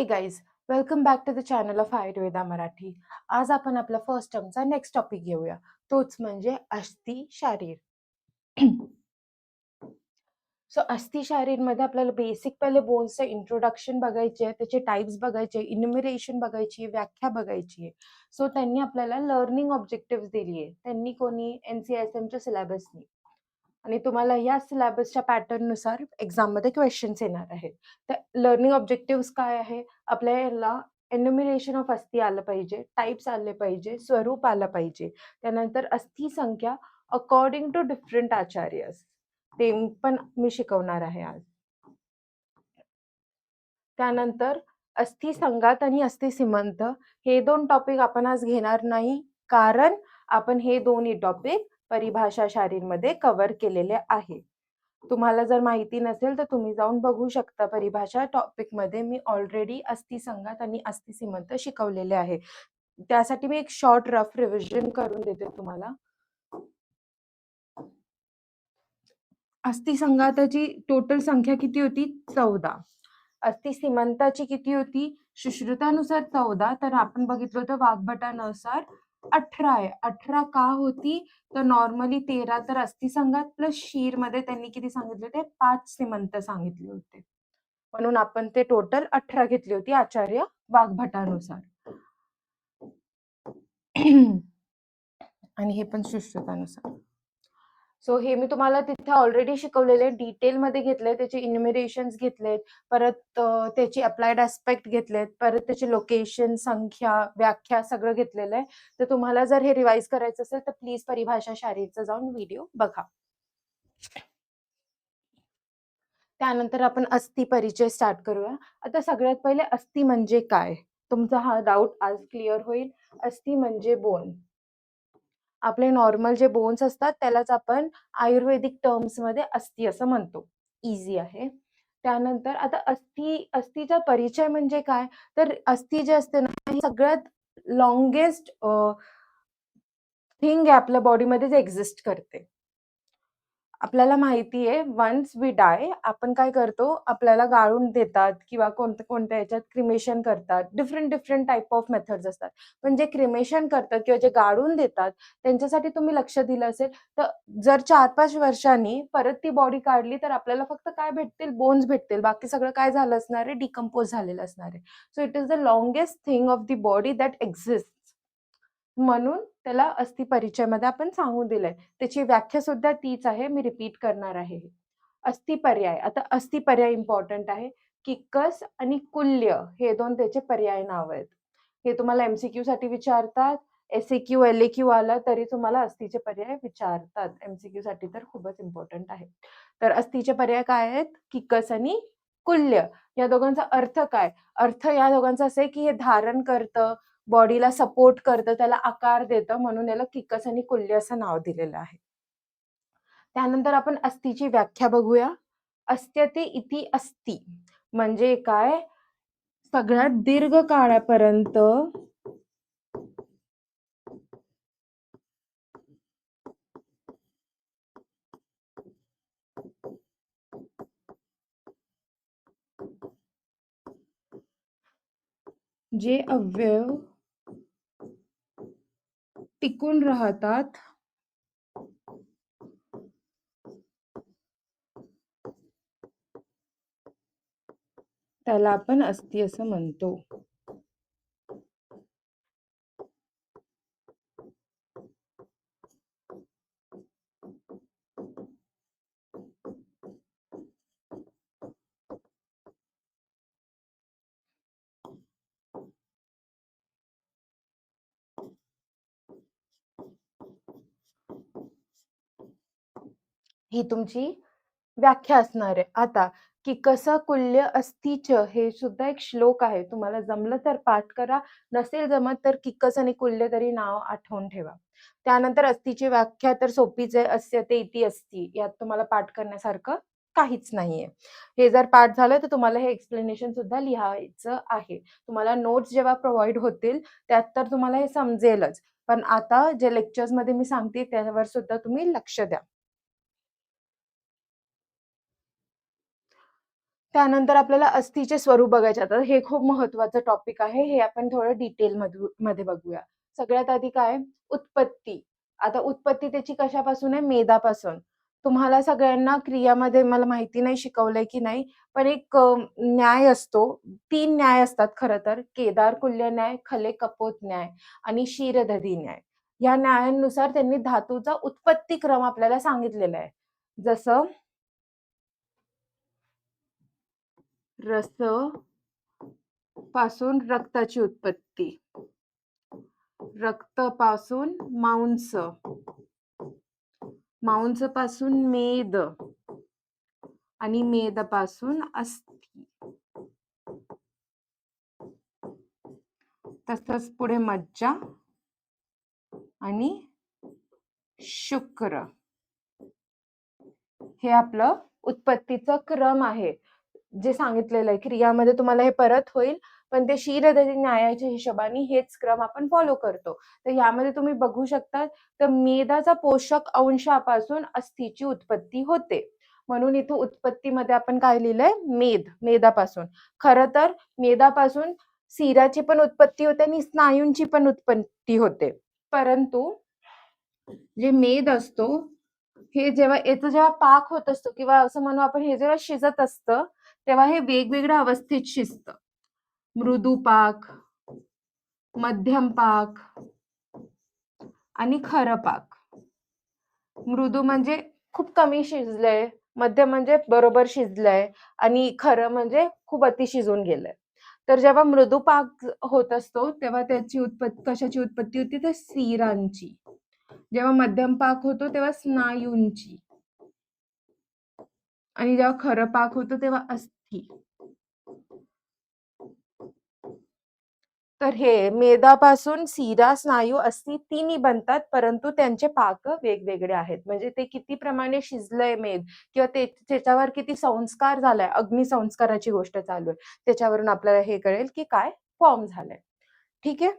हे guys, welcome back to the channel of Ayurveda Marathi. आज आपण आपला फर्स्ट टर्मचा नेक्स्ट टॉपिक घेऊया. तोच म्हणजे अस्थि शारीर. सो अस्थि शारीर मध्ये आपल्याला बेसिक पहिले बोन्सचं इंट्रोडक्शन बघायचे आहे, त्याचे टाइप्स बघायचे, इन्युमरेशन बघायची, व्याख्या बघायची आहे. सो त्यांनी आपल्याला लर्निंग ऑब्जेक्टिव्ह दिली आहे. त्यांनी कोणी NCSMच्या सिलेबसनी, आणि तुम्हाला या सिलेबसच्या पॅटर्न नुसार एक्झाम मध्ये क्वेश्चन्स येणार आहेत. तर लर्निंग ऑब्जेक्टिव्ह काय आहे? आपल्याला एन्युमिरेशन ऑफ अस्थि आलं पाहिजे, टाइप्स आले पाहिजे, स्वरूप आलं पाहिजे, त्यानंतर अस्थि संख्या अकॉर्डिंग टू डिफरंट आचार्यस, ते पण मी शिकवणार आहे आज. त्यानंतर अस्थि संघात आणि अस्थि सीमंत हे दोन टॉपिक आपण आज घेणार नाही, कारण आपण हे दोन्ही टॉपिक परिभाषा शारीरमध्ये कव्हर केलेले आहे. तुम्हाला जर माहिती नसेल तर तुम्ही जाऊन बघू शकता. परिभाषा टॉपिक मध्ये मी ऑलरेडी अस्थि संघात आणि अस्थि सीमंत शिकवलेले आहे. त्यासाठी मी एक शॉर्ट रफ रिव्हिजन करून देते तुम्हाला. अस्थि संघाताची टोटल संख्या किती होती? 14. अस्थि सीमंताची किती होती? सुश्रुतानुसार 14, तर आपण बघितलं तर वाग्भटानुसार 18 आहे. 18 का होती? तर नॉर्मली 13 तर अस्थि संघात प्लस शीर मध्ये त्यांनी किती सांगितले होते? 5 सीमंत सांगितले होते, म्हणून आपण ते टोटल 18 घेतली होती आचार्य वाग्भटानुसार. आणि हे पण सुश्रुतानुसार. सो हे मी तुम्हाला तिथे ऑलरेडी शिकवलेले, डिटेल मध्ये घेतले, त्याचे इन्युमरेशन्स घेतलेत, परत त्याची अप्लाइड ऍस्पेक्ट घेतलेत, परत त्याचे लोकेशन, संख्या, व्याख्या सगळं घेतलेलं आहे. तर तुम्हाला जर हे रिवाइज करायचं असेल तर प्लीज परिभाषा शारीरचा जाऊन व्हिडिओ बघा. त्यानंतर आपण अस्थि परिचय स्टार्ट करूया. आता सगळ्यात पहिले अस्थि म्हणजे काय, तुमचा हा डाऊट आज क्लिअर होईल. अस्थि म्हणजे बोन. आपले नॉर्मल जे बोन्स असतात त्यालाच आपण आयुर्वेदिक टर्म्स मध्ये अस्थि असं म्हणतो. इझी आहे. त्यानंतर आता अस्थिचा परिचय म्हणजे काय, तर अस्थि जे असते ना, ही सगळ्यात लॉंगेस्ट थिंग आहे आपल्या बॉडीमध्ये जे एक्झिस्ट करते. आपल्याला माहिती आहे वन्स वी डाय, आपण काय करतो, आपल्याला गाळून देतात किंवा कोणत्या कोणत्या याच्यात क्रिमेशन करतात. डिफरंट टाइप ऑफ मेथड्स असतात. पण जे क्रिमेशन करतात किंवा जे गाळून देतात त्यांच्यासाठी तुम्ही लक्ष दिलं असेल तर जर 4-5 वर्षांनी परत ती बॉडी काढली तर आपल्याला फक्त काय भेटतील? बोन्स भेटतील. बाकी सगळं काय झालं असणार आहे? डिकम्पोज झालेलं असणार आहे. So it is the longest thing of the body that exist, म्हणून त्याला अस्थि परिचय मध्ये आपण सांगून दिलंय. त्याची व्याख्या सुद्धा तीच आहे, मी रिपीट करणार आहे. अस्थि पर्याय. आता अस्थि पर्याय इम्पॉर्टंट आहे. किक्कस आणि कुल्य हे दोन त्याचे पर्याय नाव आहेत. हे तुम्हाला MCQ साठी विचारतात. SAQ LAQ आला तरी तुम्हाला अस्थीचे पर्याय विचारतात. MCQ साठी तर खूपच इम्पॉर्टंट आहे. तर अस्थीचे पर्याय काय आहेत? किक्कस आणि कुल्य. या दोघांचा अर्थ काय? अर्थ या दोघांचा असे की हे धारण करतं, बॉडीला सपोर्ट करतं, त्याला आकार देतं, म्हणून याला किक्कस आणि कुल्य असं नाव दिलेलं आहे. त्यानंतर आपण अस्थीची व्याख्या बघूया. अस्त्यते इति अस्ति म्हणजे काय? सगळ्यात दीर्घ काळापर्यंत जे अवयव टिकून राहतात त्याला आपण अस्थि असं म्हणतो. ही तुमची व्याख्या असणार आहे. आता किक्कस कुल्य अस्थिच हे सुद्धा एक श्लोक आहे. तुम्हाला जमलं तर पाठ करा, नसेल जमत तर किक्कस आणि कुल्य तरी नाव आठवून ठेवा. त्यानंतर अस्थीची व्याख्या तर सोपीच आहे. अस्यते इति अस्ति. यात तुम्हाला पाठ करण्यासारखं काहीच नाहीये. हे जर पाठ झालं तर तुम्हाला हे एक्सप्लेनेशन सुद्धा लिहायचं आहे. तुम्हाला नोट्स जेव्हा प्रोव्हाइड होतील त्यात तर तुम्हाला हे समजेलच, पण आता जे लेक्चर्स मध्ये मी सांगते त्यावर सुद्धा तुम्ही लक्ष द्या. त्यानंतर आपल्याला अस्थीचे स्वरूप बघायचे. आता हे खूप महत्वाचं टॉपिक आहे. हे आपण थोडं डिटेल मध्ये बघूया. सगळ्यात आधी काय उत्पत्ती. आता उत्पत्ती त्याची कशापासून आहे? मेदापासून. तुम्हाला सगळ्यांना क्रियामध्ये मला माहिती नाही शिकवलंय की नाही, पण एक न्याय असतो. 3 न्याय असतात खरं तर. केदार कुल्य न्याय, खले कपोत न्याय आणि क्षीरदधी न्याय. या न्यायांनुसार त्यांनी धातूचा उत्पत्ती क्रम आपल्याला सांगितलेला आहे. जसं रस पासून रक्ताची उत्पत्ती, रक्त पासून मांस, मांस पासून मेद आणि मेद पासून अस्थी. तसंच पुढे मज्जा आणि शुक्र. हे आपलं उत्पत्तीचा क्रम आहे. जे सांगितलेलं आहे क्रियामध्ये तुम्हाला हे परत होईल, पण ते क्षीरदधी न्यायाच्या हिशोबाने हेच क्रम आपण फॉलो करतो. तर यामध्ये तुम्ही बघू शकता, तर मेदाचा पोषक अंशापासून अस्थीची उत्पत्ती होते. म्हणून इथं उत्पत्तीमध्ये आपण काय लिहिलंय? मेदापासून. खरं तर मेदापासून सिराची पण उत्पत्ती होते आणि स्नायूंची पण उत्पत्ती होते. परंतु जे मेद असतो, हे जेव्हा पाक होत असतो किंवा असं म्हणू आपण, हे जेव्हा शिजत असतं तेव्हा हे वेगवेगळ्या अवस्थेत शिजतं. मृदू पाक, मध्यम पाक आणि खरं पाक. मृदू म्हणजे खूप कमी शिजलंय, मध्यम म्हणजे बरोबर शिजलंय आणि खरं म्हणजे खूप अति शिजून गेलंय. तर जेव्हा मृदू पाक होत असतो तेव्हा त्याची कशाची उत्पत्ती होती? तर सिरांची. जेव्हा मध्यम पाक होतो तेव्हा स्नायूंची आणि जेव्हा खरं पाक होतो तेव्हा अस्थी. तर हे मेदापासून सिरा, स्नायू, अस्थी तिन्ही बनतात, परंतु त्यांचे पाक वेगवेगळे आहेत. म्हणजे ते किती प्रमाणे शिजलंय मेद किंवा त्याच्यावर किती संस्कार झालाय, अग्निसंस्काराची गोष्ट चालू आहे, त्याच्यावरून आपल्याला हे कळेल की काय फॉर्म झालंय. ठीक आहे.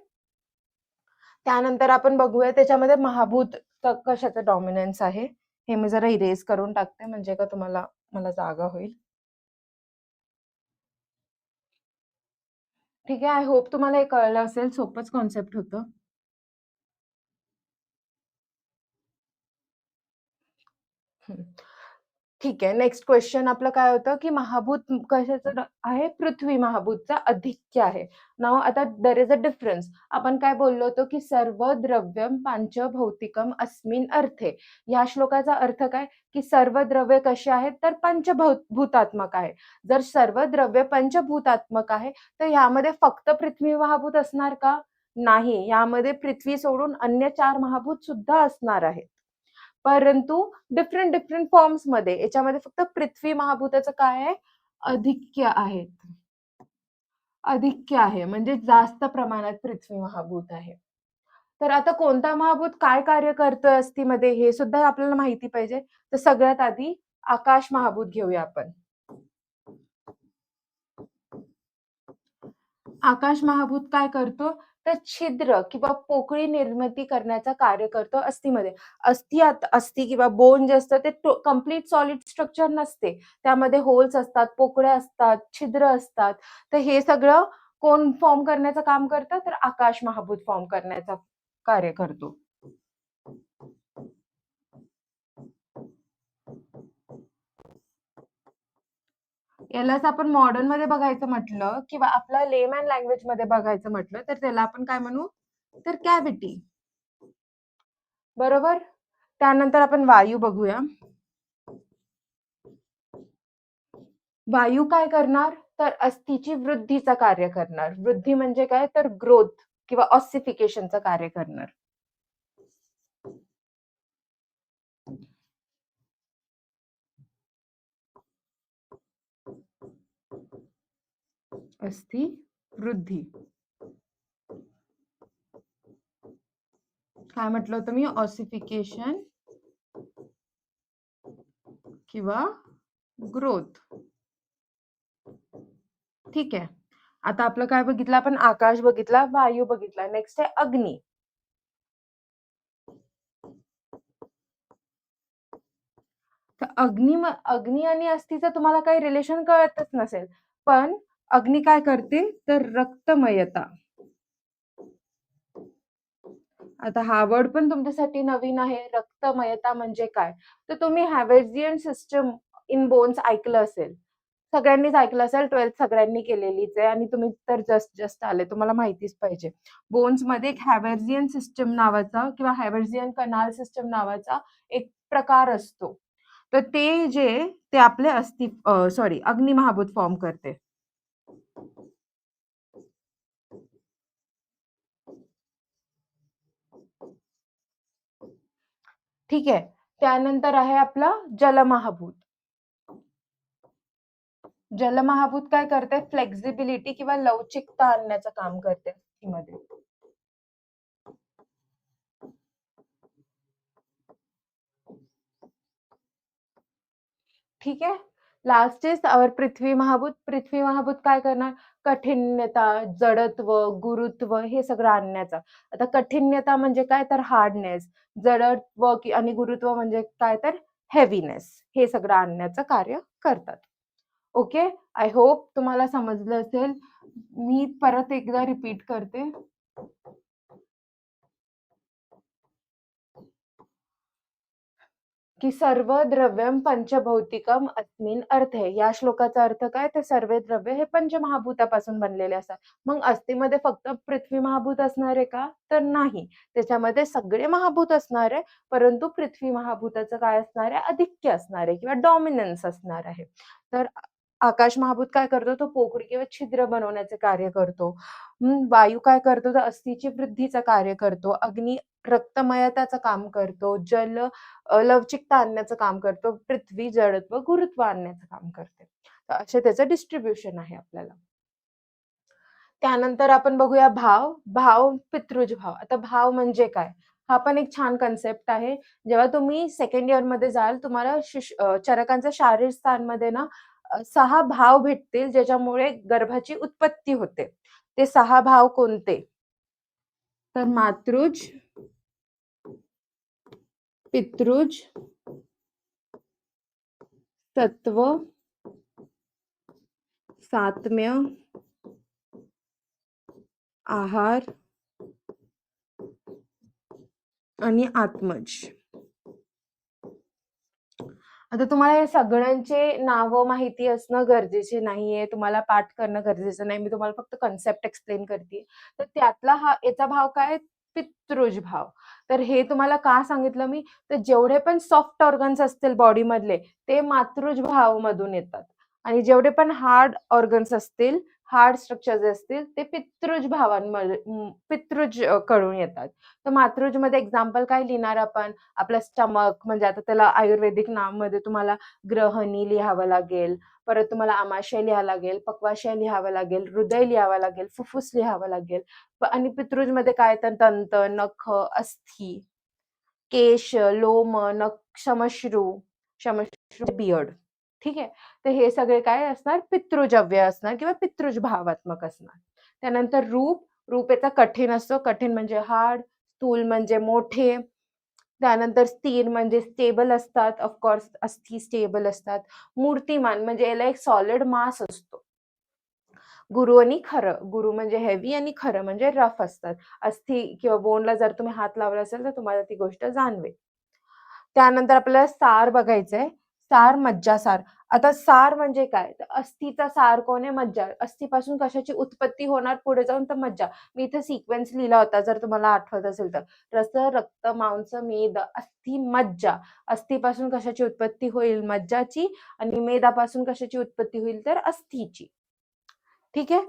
त्यानंतर आपण बघूया त्याच्यामध्ये महाभूत कशाचं डॉमिनन्स आहे. हे मी जरा इरेज करून टाकते म्हणजे का तुम्हाला मला जागा होईल. ठीक आहे. आय होप तुम्हाला हे कळलं असेल. सोपंच कॉन्सेप्ट होतं. ठीक आहे. नेक्स्ट क्वेश्चन आपलं काय होतं की महाभूत कशाचं आहे? पृथ्वी महाभूतचा अधिक्य आहे. नाव आता देयर इज अ डिफरन्स. आपण काय बोललो होतो की सर्व द्रव्यम पंचभौतिकम अस्मिन अर्थे. या श्लोकाचा अर्थ काय? की सर्व द्रव्य कशी आहेत? तर पंचभूतात्मक आहे. जर सर्व द्रव्य पंचभूतात्मक आहे तर यामध्ये फक्त पृथ्वी महाभूत असणार का? नाही. यामध्ये पृथ्वी सोडून अन्य 4 महाभूत सुद्धा असणार आहेत. परंतु डिफरंट फॉर्म्स मध्ये. याच्यामध्ये फक्त पृथ्वी महाभूताचं काय आहे? अधिक्य आहेत. अधिक्य आहे म्हणजे जास्त प्रमाणात पृथ्वी महाभूत आहे. तर आता कोणता महाभूत काय कार्य करतोय अस्थीमध्ये हे सुद्धा आपल्याला माहिती पाहिजे. तर सगळ्यात आधी आकाश महाभूत घेऊया आपण. आकाश महाभूत काय करतो? तर छिद्र किंवा पोकळी निर्मिती करण्याचं कार्य करतो अस्थीमध्ये. अस्थी किंवा बोन जे असतं ते कम्प्लीट सॉलिड स्ट्रक्चर नसते. त्यामध्ये होल्स असतात, पोकळ्या असतात, छिद्र असतात. तर हे सगळं कोण फॉर्म करण्याचं काम करतं? तर आकाश महाभूत फॉर्म करण्याचं कार्य करतो. यालाच आपण मॉडर्न मध्ये बघायचं म्हटलं किंवा आपल्या लेमॅन लँग्वेज मध्ये बघायचं म्हटलं तर त्याला आपण काय म्हणू? तर कॅव्हिटी. बरोबर. त्यानंतर आपण वायू बघूया. वायू काय करणार? तर अस्थीची वृद्धीचं कार्य करणार. वृद्धी म्हणजे काय? तर ग्रोथ किंवा ऑसिफिकेशनचं कार्य करणार. अस्थि वृद्धी. काय म्हटलं होतं मी? ऑसिफिकेशन किंवा ग्रोथ. ठीक आहे. आता आपलं काय बघितलं आपण? आकाश बघितला, वायू बघितला. नेक्स्ट आहे अग्नी. तर अग्नी आणि अस्थिचं तुम्हाला काही रिलेशन कळतच नसेल. पण अग्नी काय करते? तर रक्तमयता. आता हा वर्ड पण तुमच्यासाठी नवीन आहे. रक्तमयता म्हणजे काय? तर तुम्ही हॅव्हर्जियन सिस्टम इन बोन्स ऐकलं असेल. सगळ्यांनीच ऐकलं असेल. 12th सगळ्यांनी केलेलीच आहे आणि तुम्ही तर जस्ट आले. तुम्हाला माहितीच पाहिजे. बोन्समध्ये एक हॅव्हर्जियन सिस्टम नावाचा किंवा हॅव्हर्जियन कनाल सिस्टम नावाचा एक प्रकार असतो. तर ते ते आपले सॉरी अग्निमहाभूत फॉर्म करते. ठीक आहे. त्यानंतर आहे आपला जलमहाभूत. जलमहाभूत काय करते? फ्लेक्सिबिलिटी किंवा लवचिकता आणण्याचं काम करते मध्ये. ठीक आहे. लास्ट इज आवर पृथ्वी महाभूत. पृथ्वी महाभूत काय करणार? कठिण्यता, जडत्व, गुरुत्व हे सगळं आणण्याचा. आता कठिण्यता म्हणजे काय? तर हार्डनेस. जडत्व आणि गुरुत्व म्हणजे काय? तर हेवीनेस. हे सगळं आणण्याचं कार्य करतात. ओके. आय होप तुम्हाला समजलं असेल. मी परत एकदा रिपीट करते. की सर्व द्रव्यम पंचभौतिकम अस्मिन् अर्थे. या श्लोकाचा अर्थ काय? तर सर्व द्रव्य हे पंचमहाभूतापासून बनलेले असतात. मग अस्थिमध्ये फक्त पृथ्वी महाभूत असणार आहे का? तर नाही. त्याच्यामध्ये सगळे महाभूत असणार आहे, परंतु पृथ्वी महाभूताचं काय असणार आहे? आधिक्य असणार आहे किंवा डॉमिनन्स असणार आहे. तर आकाश महाभूत काय करतो? तो पोकळी किंवा छिद्र बनवण्याचे कार्य करतो. वायू काय करतो? तर अस्थिची वृद्धीचं कार्य करतो. अग्नी रक्तमयताचं काम करतो. जल लवचिकता आणण्याचं काम करतो. पृथ्वी जडत्व, गुरुत्व आणण्याचं काम करते. तर असे त्याचं डिस्ट्रिब्युशन आहे आपल्याला. त्यानंतर आपण बघूया भाव. भाव, पितृज भाव. आता भाव म्हणजे काय? हा पण एक छान कन्सेप्ट आहे. जेव्हा तुम्ही सेकंड इयरमध्ये जाल, तुम्हाला चरकांच्या शारीर स्थानमध्ये ना 6 भाव भेटतील, ज्याच्यामुळे गर्भाची उत्पत्ती होते. ते 6 भाव कोणते? तर मातृज, पितृज, सत्व, सातम्य, आहार आणि आत्मज. आता तुम्हाला या सगळ्यांचे नावं माहिती असणं गरजेचे नाहीये. तुम्हाला पाठ करणं गरजेचं नाही. मी तुम्हाला फक्त कन्सेप्ट एक्सप्लेन करते. तर त्यातला याचा भाव काय? पितृज भाव. तर हे तुम्हाला का सांगितलं मी? तर जेवढे पण सॉफ्ट ऑर्गन्स असतील बॉडीमधले ते मातृज भावमधून येतात आणि जेवढे पण हार्ड ऑर्गन्स असतील, हार्ड स्ट्रक्चर्स असतील ते पितृज कडून येतात. तर मातृजमध्ये एक्झाम्पल काय लिहिणार आपण? आपलं स्टमक म्हणजे आता त्याला आयुर्वेदिक नाममध्ये तुम्हाला ग्रहणी लिहावं लागेल. परत तुम्हाला आमाशय लिहावं लागेल, पक्वाशय लिहावं लागेल, हृदय लिहावं लागेल, फुफ्फुस लिहावं लागेल. आणि पितृजमध्ये काय तर दंत, नख, अस्थी, केश, लोम, नख, श्मश्रू, बियर्ड. ठीक आहे. तर हे सगळे काय असणार? पितृजव्य असणार किंवा पितृज भावात्मक असणार. त्यानंतर रूप. रूप याचा कठीण असतो. कठीण म्हणजे हार्ड, स्थूल म्हणजे मोठे. त्यानंतर स्थिर म्हणजे स्टेबल असतात. ऑफकोर्स अस्थी स्टेबल असतात. मूर्तिमान म्हणजे याला एक सॉलिड मास असतो. गुरु आणि खरं. गुरु म्हणजे हेवी आणि खरं म्हणजे रफ असतात. अस्थी किंवा बोनला जर तुम्ही हात लावला असेल तर तुम्हाला ती गोष्ट जाणवेल. त्यानंतर आपल्याला सार बघायचंय. सार, मज्जासार. आता सार म्हणजे काय? तर अस्थिचा सार कोण आहे? मज्जा. अस्थिपासून कशाची उत्पत्ती होणार पुढे जाऊन? तर मज्जा. मी इथे सिक्वेन्स लिहिला होता जर तुम्हाला आठवत असेल तर. रस, रक्त, मांस, मेद, अस्थि, मज्जा. अस्थिपासून कशाची उत्पत्ती होईल? मज्जाची. आणि मेदापासून कशाची उत्पत्ती होईल? तर अस्थीची. ठीक आहे.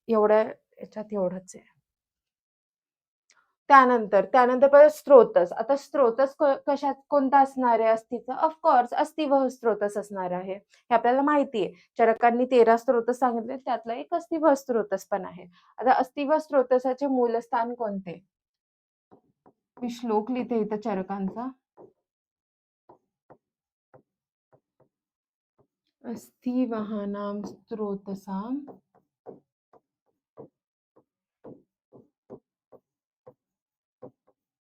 एवढ्या याच्यात एवढंच आहे. त्यानंतर परत स्त्रोतस. आता स्त्रोतस कशात कोणता असणार आहे अस्थिचा? ऑफकोर्स अस्थिवह स्त्रोतस असणार आहे. हे आपल्याला माहिती आहे. चरकांनी 13 स्त्रोतस सांगितले, त्यातला एक अस्थिवह स्त्रोतस पण आहे. आता अस्थिवह स्त्रोतसाचे मूलस्थान कोणते? मी श्लोक लिहिते इथं चरकांचा. अस्थिवहानां स्त्रोतसां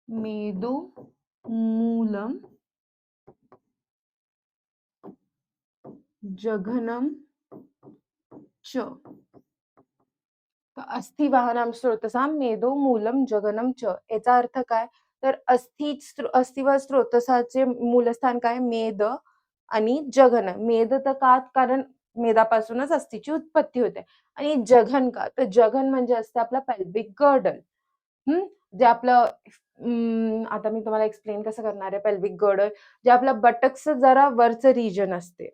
मेदो मूलम जघनम च. अस्थिवाहनम स्रोतसाम मेदो मूलम जगनम च. याचा अर्थ काय? तर अस्थिव स्रोतसाचे मूलस्थान काय? मेद आणि जघन. मेद तर का? कारण मेदापासूनच अस्थिची उत्पत्ती होते. आणि जघन का? तर जघन म्हणजे असते आपला पेल्विक गर्डल. जे आपलं आता मी तुम्हाला एक्सप्लेन कसं करणार आहे. पेल्विक गर्डल जे आपलं बटक्सचं जरा वरचं रिजन असते.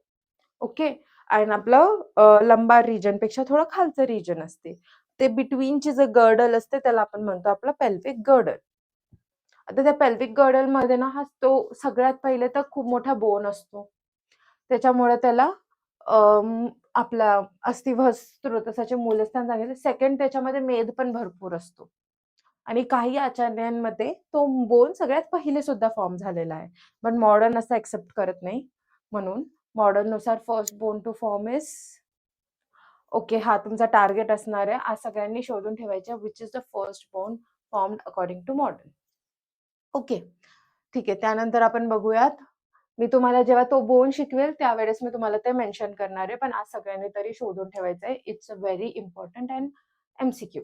ओके. आणि आपलं लंबार रिजन पेक्षा थोडं खालचं रिजन असते. ते बिटवीनचे जे गर्डल असते त्याला आपण म्हणतो आपलं पेल्विक गर्डल. आता त्या पेल्विक गर्डल मध्ये ना तो सगळ्यात पहिले तर खूप मोठा बोन असतो. त्याच्यामुळे त्याला आपला अस्थिव स्रोतसाचे मूलस्थान सांगितलं. सेकंड त्याच्यामध्ये मेद पण भरपूर असतो. आणि काही आचार्यांमध्ये तो बोन सगळ्यात पहिले सुद्धा फॉर्म झालेला आहे. पण मॉडर्न असं एक्सेप्ट करत नाही. म्हणून मॉडर्न नुसार first bone to form is okay. हा तुमचा टार्गेट असणार आहे. आज सगळ्यांनी शोधून ठेवायचं which is the first bone formed according to modern. Okay. ठीक आहे. त्यानंतर आपण बघूयात. मी तुम्हाला जेव्हा तो बोन शिकवेल त्यावेळेस मी तुम्हाला ते मेन्शन करणार आहे. पण आज सगळ्यांनी तरी शोधून ठेवायचं आहे. It's a very important and MCQ.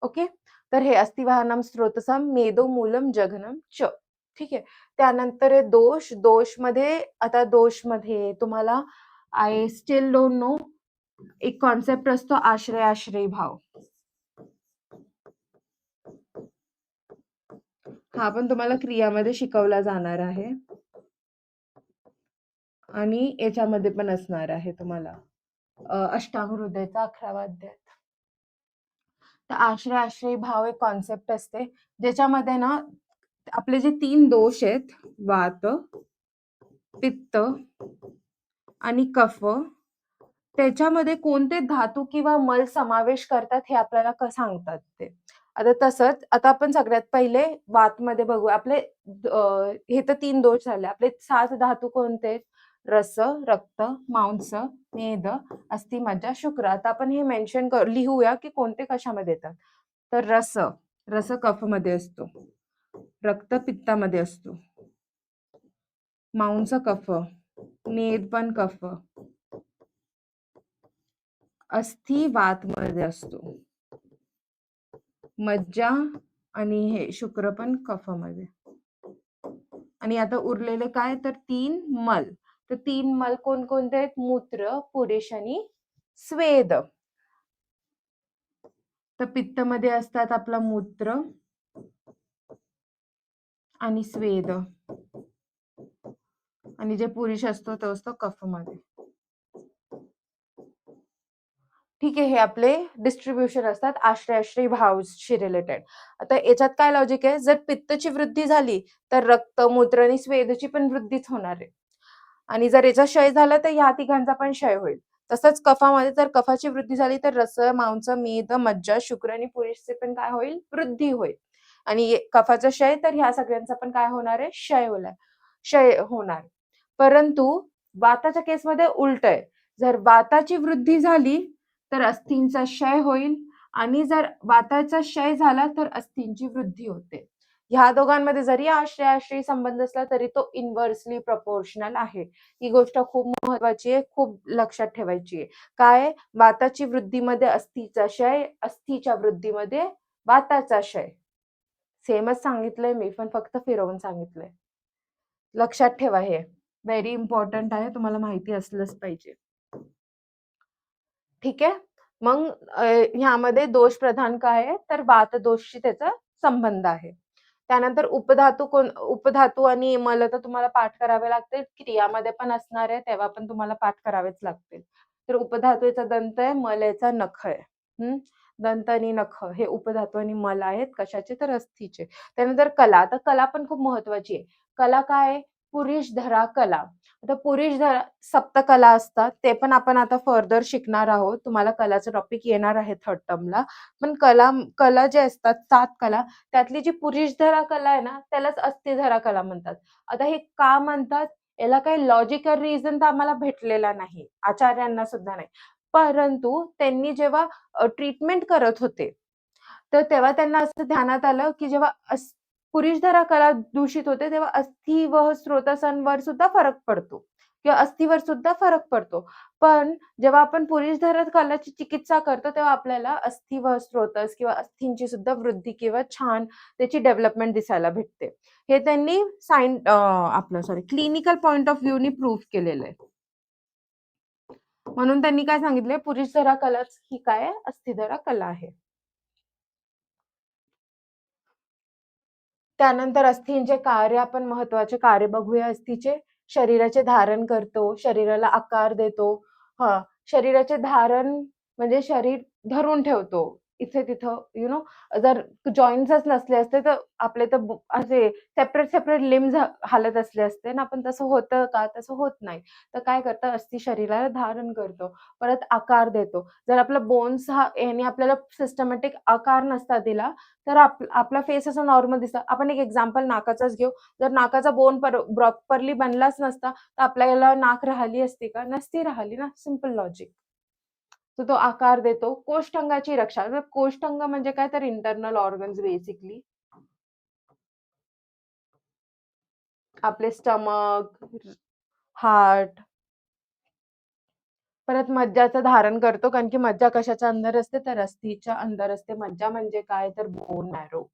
Okay. तर हे अस्थिवाहनम स्रोतसम मेदो मूलम जघनम च. ठीक आहे. त्यानंतर आहे दोष. दोषमध्ये तुम्हाला आय स्टील डोंट नो एक कॉन्सेप्ट असतो आश्रयी भाव. हा पण तुम्हाला क्रियामध्ये शिकवला जाणार आहे आणि याच्यामध्ये पण असणार आहे तुम्हाला अष्टांग हृदयचा 11वा अध्याय. तर आश्रयी भाव एक कॉन्सेप्ट असते ज्याच्यामध्ये ना आपले जे 3 दोष आहेत वात, पित्त आणि कफ त्याच्यामध्ये कोणते धातू किंवा मल समावेश करतात हे आपल्याला सांगतात ते. आता तसंच आता आपण सगळ्यात पहिले वातमध्ये बघू. आपले हे तर 3 दोष झाले. आपले 7 धातू कोणते? रस, रक्त, मांस, मेद, अस्थि, मज्जा, शुक्र. आता आपण हे मेन्शन लिहूया की कोणते कशामध्ये येतात. तर रस कफमध्ये असतो, रक्त पित्तामध्ये असतो, मांस कफ, मेद पण कफ, अस्थि वातमध्ये असतो, मज्जा आणि हे शुक्र पण कफमध्ये. आणि आता उरलेले काय? तर 3 मल. तर 3 मल कोणकोणते आहेत? मूत्र, पुरेश आणि स्वेद. तर पित्तमध्ये असतात आपला मूत्र आणि स्वेद आणि जे पुरुष असतो तो असतो कफमध्ये. ठीक आहे. हे आपले डिस्ट्रीब्युशन असतात आश्रयी भावशी रिलेटेड. आता याच्यात काय लॉजिक आहे? जर पित्तची वृद्धी झाली तर रक्त, मूत्र आणि स्वेदची पण वृद्धीच होणार आहे. आणि जर याचा क्षय झाला तर ह्या तिघांचा पण क्षय होईल. तसंच कफामध्ये जर कफाची वृद्धी झाली तर रस, मांस, मेद, मज्जा, शुक्र आणि पुरेशचे पण काय होईल? वृद्धी होईल. आणि कफाचा क्षय तर ह्या सगळ्यांचा पण काय होणार आहे? क्षय होणार. परंतु वाताच्या केसमध्ये उलट आहे. जर वाताची वृद्धी झाली तर अस्थींचा क्षय होईल आणि जर वाताचा क्षय झाला तर अस्थींची वृद्धी होते. ह्या दोघांमध्ये जरी आश्रय संबंध असला तरी तो इन्व्हर्सली प्रपोर्शनल आहे. ही गोष्ट खूप महत्वाची आहे, खूप लक्षात ठेवायची आहे. काय? वाताची वृद्धीमध्ये अस्थीचा क्षय, अस्थीच्या वृद्धीमध्ये वाताचा क्षय. सेमच सांगितलंय मी पण फक्त फिरवून सांगितलंय. लक्षात ठेवा. हे व्हेरी इम्पॉर्टंट आहे. तुम्हाला माहिती असलंच पाहिजे. ठीक आहे. मग ह्यामध्ये दोष प्रधान काय आहे? तर वात दोषशी त्याचा संबंध आहे. त्यानंतर उपधातू आणि मल तर तुम्हाला पाठ करावे लागतील. क्रियामध्ये पण असणार आहे तेव्हा पण तुम्हाला पाठ करावेच लागतील. तर उपधातूचा दंत आहे, मल याचा नख आहे. दंत आणि नख हे उपधातू आणि मल आहेत. कशाचे? तर अस्थीचे. त्यानंतर कला. तर कला पण खूप महत्वाची आहे. कला काय आहे? पुरुष धरा कला. आता पुरुष धरा सप्तकला असतात ते पण आपण आता फर्दर शिकणार आहोत. तुम्हाला कलाचं टॉपिक येणार आहे 3rd टर्मला. पण कला जे असतात 7 कला त्यातली जी पुरुषधरा कला आहे ना त्यालाच अस्थिधरा कला म्हणतात. आता हे का म्हणतात? याला काही लॉजिकल रिझन तर आम्हाला भेटलेला नाही, आचार्यांना सुद्धा नाही. परंतु त्यांनी जेव्हा ट्रीटमेंट करत होते तर तेव्हा त्यांना असं ध्यानात आलं की जेव्हा पुरुषधरा कला दूषित होते तेव्हा अस्थी व स्रोतसांवर सुद्धा फरक पडतो. किंवा अस्थीवर सुद्धा फरक पडतो. पण जेव्हा आपण पुरीषधर कलाची चिकित्सा करतो, तेव्हा आपल्याला अस्थी व स्रोतस किंवा अस्थींची सुद्धा वृद्धी किंवा छान त्याची डेव्हलपमेंट दिसायला भेटते. हे त्यांनी आपलं क्लिनिकल पॉइंट ऑफ व्ह्यूनी प्रूव्ह केलेलं आहे. म्हणून त्यांनी काय सांगितलंय, पुरीषधरा कलाच ही काय आहे, अस्थिधरा कला आहे. त्यानंतर अस्थींचे कार्य, आपण महत्वाचे कार्य बघूया अस्थीचे. शरीराचे धारण करतो, शरीराला आकार देतो. शरीराचे धारण म्हणजे शरीर धरून ठेवतो. इथे-तिथं जर जॉइंट्सच नसले असते तर आपले तर असे सेपरेट लिम्स हालत असले असते ना, पण तसं होतं का? तसं होत नाही. तर काय करतं, अस्थी शरीराला धारण करतो. परत आकार देतो. जर आपला बोन्स याने आपल्याला सिस्टमॅटिक आकार नसता दिला, तर आपला फेस असा नॉर्मल दिसतं. आपण एक एक्झाम्पल नाकाचाच घेऊ. जर नाकाचा बोन प्रॉपरली बनलाच नसता, तर आपल्याला नाक राहिली असती का? नसती राहिली ना. Simple logic. तर तो आकार देतो. कोष्ठंगाची रक्षा. तर कोष्ठंग म्हणजे काय? तर इंटरनल ऑर्गन्स बेसिकली. आपले स्टमक, हार्ट. परत मज्जाचं धारण करतो, कारण की मज्जा कशाच्या अंदर असते? तर अस्थीच्या अंदर असते. मज्जा म्हणजे काय? तर बोन मॅरो.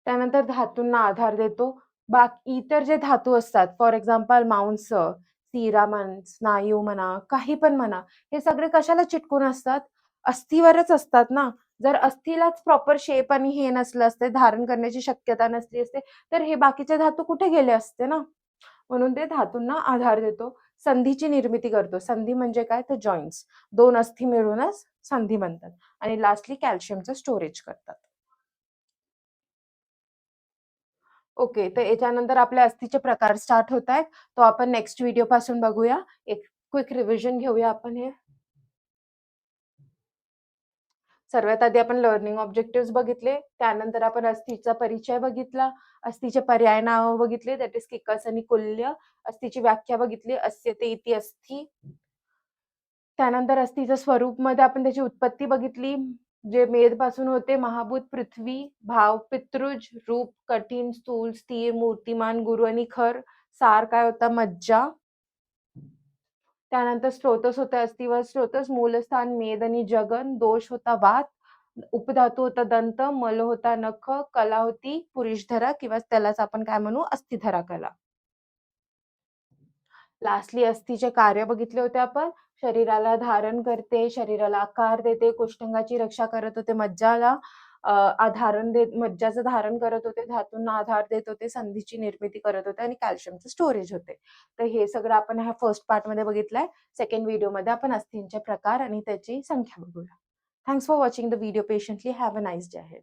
त्यानंतर धातूंना आधार देतो. बाकी इतर जे धातू असतात, फॉर एक्झाम्पल मांस, सिरा स्नायू म्हणा, काही पण म्हणा, हे सगळे कशाला चिटकून असतात? अस्थीवरच असतात ना. जर अस्थीलाच प्रॉपर शेप आणि हे नसलं असते, धारण करण्याची शक्यता नसली असते, तर हे बाकीचे धातू कुठे गेले असते ना? म्हणून ते धातूंना आधार देतो. संधीची निर्मिती करतो. संधी म्हणजे काय? तर जॉइंट्स. 2 अस्थी मिळूनच संधी बनतात. आणि लास्टली कॅल्शियमचं स्टोरेज करतात. ओके. तर याच्यानंतर आपल्या अस्थीचे प्रकार स्टार्ट होतायत. तो आपण नेक्स्ट व्हिडिओपासून बघूया. एक क्विक रिव्हिजन घेऊया आपण हे. सर्वात आधी आपण लर्निंग ऑब्जेक्टिव्हज बघितले. त्यानंतर आपण अस्थीचा परिचय बघितला. अस्थीचे पर्याय नाव बघितले, दॅट इज किकस आणि कुल्य. अस्थीची व्याख्या बघितली, अस्य ते इति अस्थी. त्यानंतर अस्थीचं स्वरूपमध्ये आपण त्याची उत्पत्ती बघितली. जे मेदपासून होते, महाभूत, पृथ्वी, भाव, पितृज, रूप, कठीण, स्थूल, स्थिर, मूर्तिमान, गुरु आणि खर. सार काय होता? मज्जा. त्यानंतर स्रोतस होता अस्थिवर स्रोतस, मूलस्थान मेद आणि जगन, दोष होता वात, उपधातू होता दंत, मल होता नख, कला होती पुरीषधरा किंवा त्यालाच आपण काय म्हणू? अस्थिधरा कला. लास्टली अस्थीचे कार्य बघितले होते आपण. शरीराला धारण करते, शरीराला आकार देते, कोष्ठंगाची रक्षा करत होते, मज्जाला मज्जाचं धारण करत होते, धातूंना आधार देत होते, संधीची निर्मिती करत होते आणि कॅल्शियमचं स्टोरेज होते. तर हे सगळं आपण ह्या फर्स्ट पार्टमध्ये बघितलंय. सेकंड व्हिडिओमध्ये आपण अस्थींचे प्रकार आणि त्याची संख्या बघूया. Thanks for watching the video patiently. Have a nice day ahead.